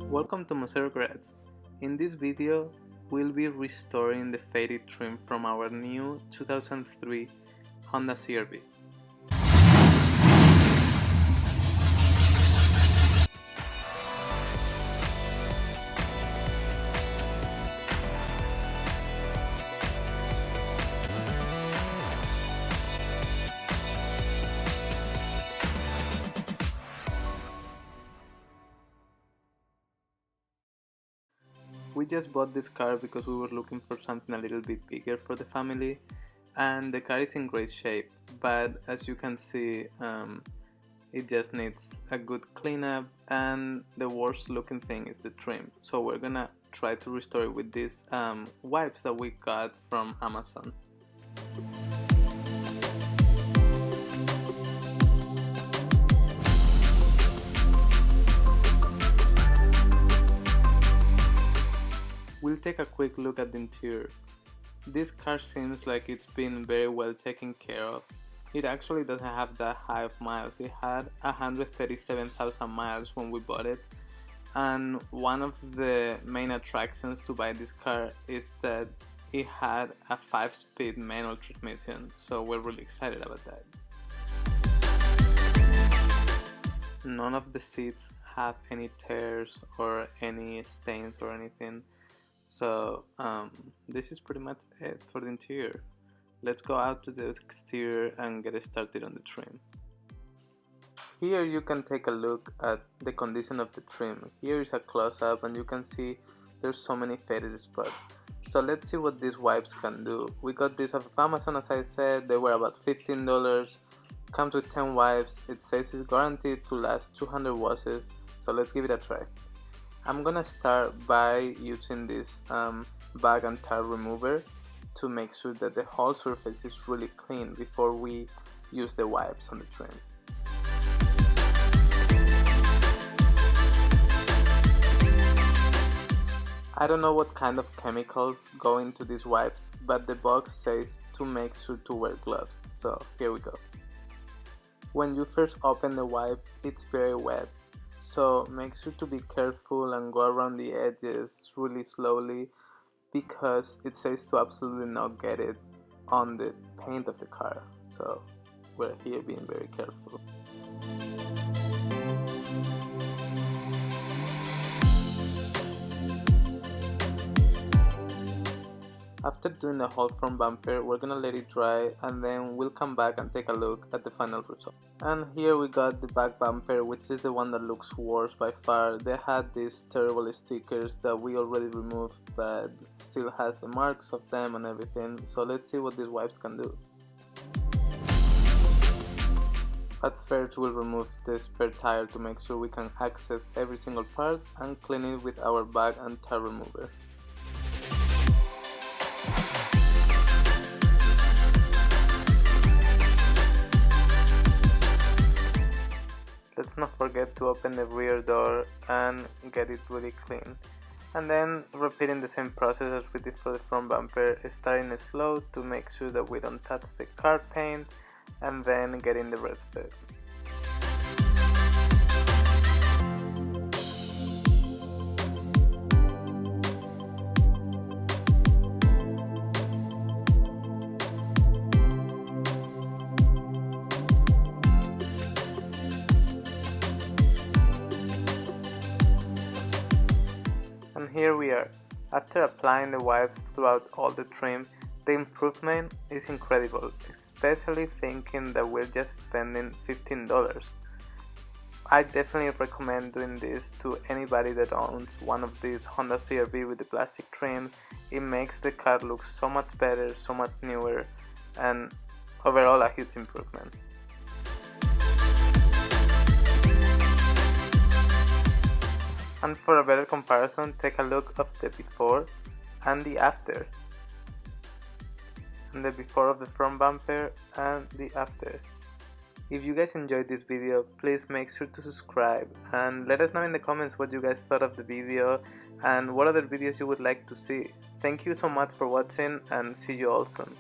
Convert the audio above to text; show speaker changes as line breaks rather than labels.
Welcome to MaseroGarage. In this video, we'll be restoring the faded trim from our new 2003 Honda CR-V. We just bought this car because we were looking for something a little bit bigger for the family, and the car is in great shape, but as you can see, it just needs a good cleanup, and the worst looking thing is the trim. So we're gonna try to restore it with these wipes that we got from Amazon. We'll take a quick look at the interior. This car seems like it's been very well taken care of. It actually doesn't have that high of miles. It had 137,000 miles when we bought it, and one of the main attractions to buy this car is that it had a 5-speed manual transmission, so we're really excited about that. None of the seats have any tears or any stains or anything. So this is pretty much it for the interior. Let's go out to the exterior and get started on the trim. Here you can take a look at the condition of the trim. Here is a close-up and you can see there's so many faded spots. So let's see what these wipes can do. We got these off of Amazon, as I said. They were about $15. Comes with 10 wipes. It says it's guaranteed to last 200 washes. So let's give it a try. I'm gonna start by using this bag and tire remover to make sure that the whole surface is really clean before we use the wipes on the trim. I don't know what kind of chemicals go into these wipes, but the box says to make sure to wear gloves, so here we go. When you first open the wipe, it's very wet. So make sure to be careful and go around the edges really slowly, because it says to absolutely not get it on the paint of the car. So we're here being very careful. After doing the whole front bumper, we're gonna let it dry and then we'll come back and take a look at the final result. And here we got the back bumper, which is the one that looks worse by far. They had these terrible stickers that we already removed, but still has the marks of them and everything. So let's see what these wipes can do. At first we'll remove the spare tire to make sure we can access every single part and clean it with our bag and tire remover. Let's not forget to open the rear door and get it really clean. And then repeating the same process as we did for the front bumper, starting slow to make sure that we don't touch the car paint, and then getting the rest of it. And here we are. After applying the wipes throughout all the trim, the improvement is incredible, especially thinking that we're just spending $15. I definitely recommend doing this to anybody that owns one of these Honda CR-V with the plastic trim. It makes the car look so much better, so much newer, and overall a huge improvement. And for a better comparison, take a look of the before and the after. And the before of the front bumper and the after. If you guys enjoyed this video, please make sure to subscribe and let us know in the comments what you guys thought of the video and what other videos you would like to see. Thank you so much for watching and see you all soon.